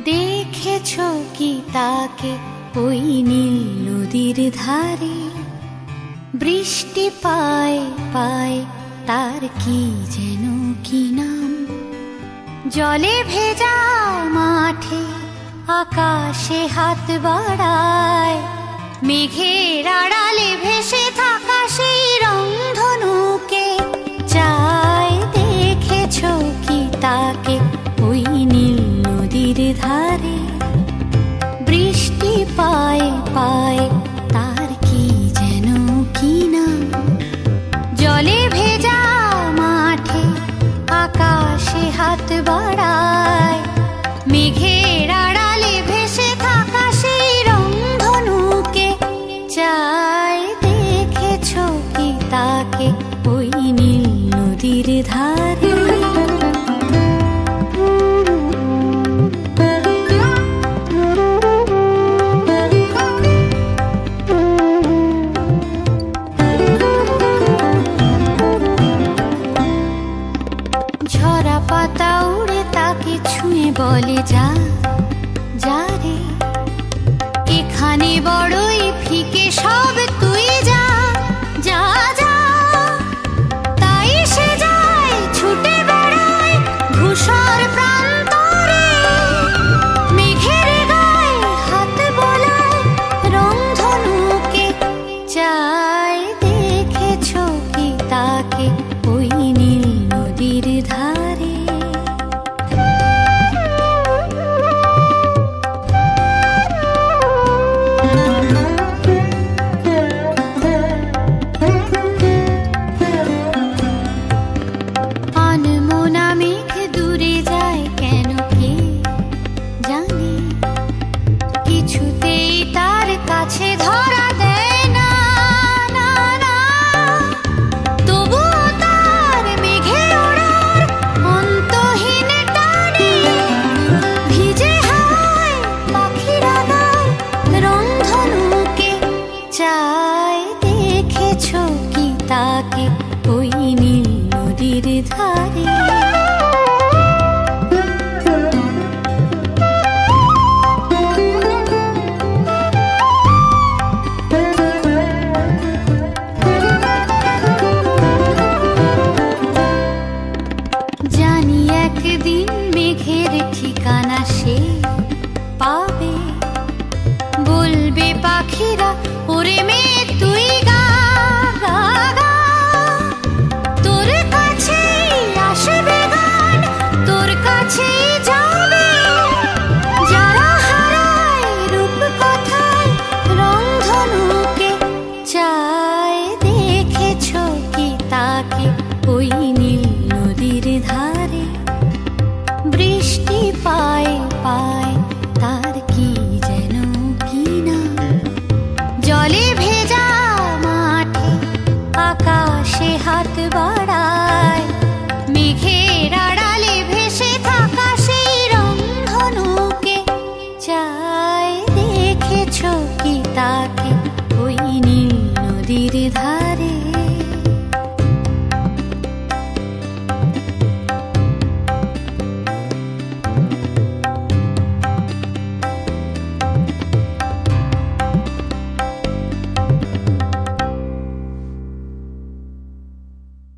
দেখেছো কি তাকে ওই নীল নদীর ধারে? বৃষ্টি পায় পায় তার কি যেন কি নাম। জলে ভেজা মাঠে আকাশে হাত বাড়ায়, মেঘের আড়ালে ভেসে থাকা সেই রংধনুকে চায়। দেখেছো কি তাকে ওই নীল নদীর ধারে? বৃষ্টি পায় পায় তার কি যেন কি নাম। জলে ভেজা মাঠে আকাশে হাত বাড়ায়, মেঘের আড়ালে ভেসে থাকা সেই রংধনুকে চায়। দেখেছো কি তাকে ওই নীল নদীর ধারে? ঝরা পাতা উড়ে তাকে ছুঁয়ে বলে যা যা রে, এখানে বড়ই ফিকে সব, তুই যা যা যা। তাই সে যায় ছুটে বেড়ায় ধূসর প্রান্তরে, মেঘের গায়ে হাত বোলায় রংধনুকে চায়। দেখেছো কি তাকে ওই নীল নদীর ধারে? আনমনা মেঘ দূরে যায় কেন কে জানে, কিছুতেই তার কাছে ধরা দেয় না না না। তবুও তার মেঘে ওড়ার অন্তহীন টানে, ভিজে হাওয়ায় পাখিরা গায় রংধনুকে চায়। দেখেছো কি তাকে ওই নীল নদীর ধারে?